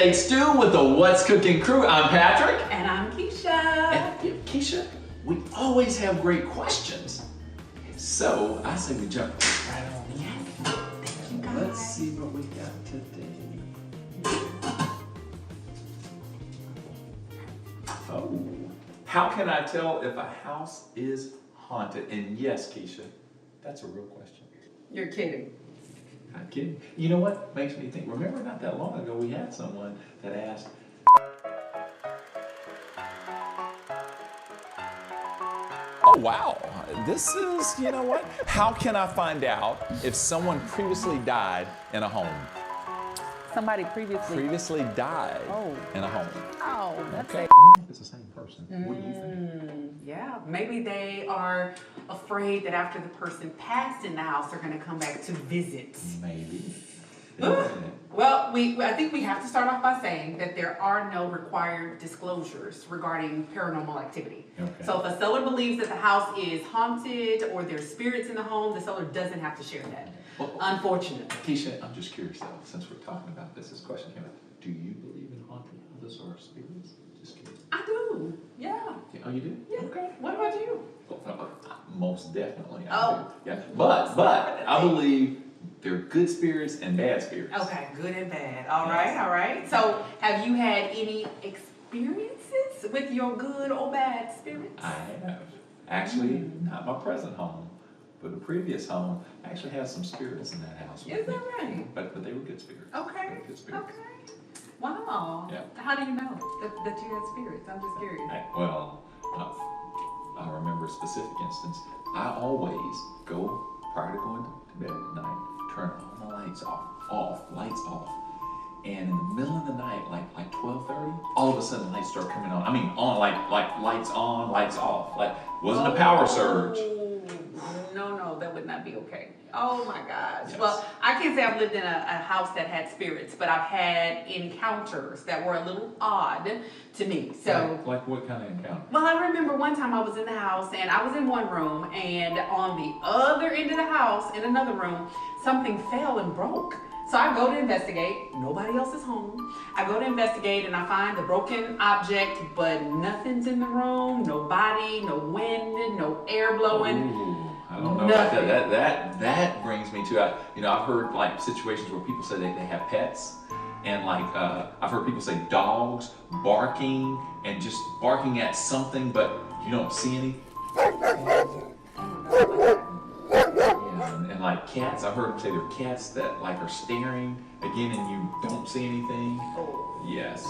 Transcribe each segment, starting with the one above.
steak stew with the What's Cooking crew. I'm Patrick. And I'm Kiesha. And Kiesha, we always have great questions. So I say we jump right on in. Thank you, guys. Let's see what we got today. Oh, how can I tell if a house is haunted? And yes, Kiesha, that's a real question. You're kidding. Not kidding. You know what makes me think? Remember, not that long ago, we had someone that asked, "Oh wow, this is, you know what? How can I find out if someone previously died in a home?" Somebody previously died in a home. Oh, that's Okay. I don't know if it's the same person. What do you think? Yeah, maybe they are afraid that after the person passed in the house, they're going to come back to visit. Maybe. Well, I think we have to start off by saying that there are no required disclosures regarding paranormal activity. Okay. So if a seller believes that the house is haunted or there's spirits in the home, the seller doesn't have to share that. Well, Unfortunately. Keisha, I'm just curious though, since we're talking about this question came up. Do you believe in haunted houses or spirits? Just kidding. I do. Yeah. Oh, you do? Yeah. Okay. What about you? Most definitely. I Oh. do. Yeah. But I believe there are good spirits and bad spirits. Okay, good and bad. All right. So, have you had any experiences with your good or bad spirits? I have. Actually, not my present home, but a previous home. I actually had some spirits in that house. Is that right? But they were good spirits. Okay. They were good spirits. Okay. Wow. Yeah. How do you know that you had spirits? I'm just curious. I remember a specific instance. I always go, prior to going to bed at night, turn all my lights off. And in the middle of the night, like 12:30, all of a sudden lights start coming on. I mean, on, like lights on, lights off. Like, wasn't a power surge. No, that would not be okay. Oh my gosh. Yes. Well, I can't say I've lived in a house that had spirits, but I've had encounters that were a little odd to me. So, Like what kind of encounter? well, I remember one time I was in the house and I was in one room, and on the other end of the house, in another room, something fell and broke. So I go to investigate. Nobody else is home. I go to investigate and I find the broken object, but nothing's in the room. No body, no wind, no air blowing. Ooh, I don't know about that. That brings me to, I've heard like situations where people say they have pets, and like I've heard people say dogs barking and just barking at something, but you don't see any. And like cats, I've heard them say they're cats that like are staring again, and you don't see anything. Oh. Yes.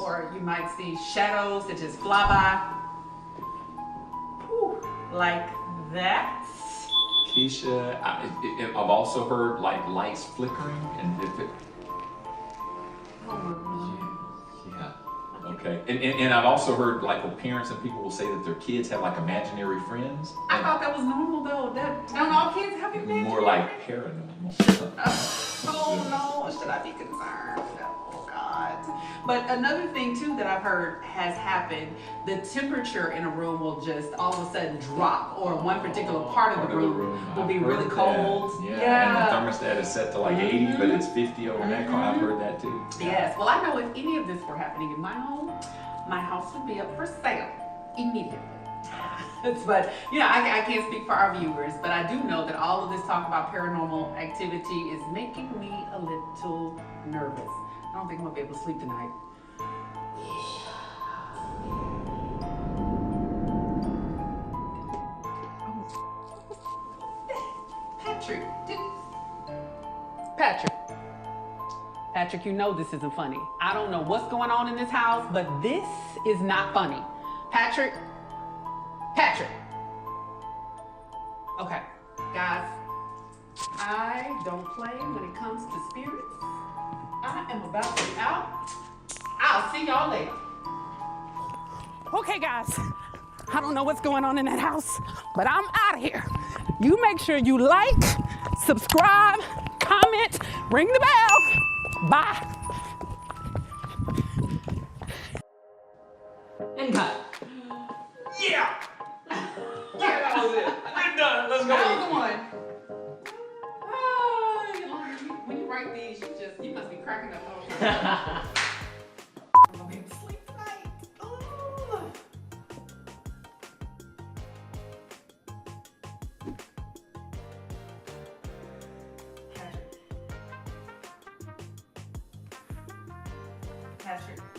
Or you might see shadows that just fly by. Whew, like that. Keisha, I've also heard like lights flickering, and if it. Yeah. Okay. And I've also heard like when parents and people will say that their kids have like imaginary friends. I thought that was normal though. Don't all kids have imaginary More like paranormal. Oh no, should I be concerned? Oh God. But another thing too that I've heard has happened, the temperature in a room will just all of a sudden drop, or one particular part of the room will be really cold. Yeah. And the thermostat is set to like 80, but it's 50 over that car. I've heard that too. Yes. Well, I know if any of this were happening in my home, my house would be up for sale immediately. But I can't speak for our viewers, but I do know that all of this talk about paranormal activity is making me a little nervous. I don't think I'm gonna be able to sleep tonight. Patrick, you know this isn't funny. I don't know what's going on in this house, but this is not funny. Patrick. Okay, guys, I don't play when it comes to spirits. I am about to be out. I'll see y'all later. Okay, guys, I don't know what's going on in that house, but I'm out of here. You make sure you like, subscribe, comment, ring the bell. Bye. And cut. Yeah, that was it. We're done. Let's go. That was the one. When you write these, you must be cracking up all the time. Patrick.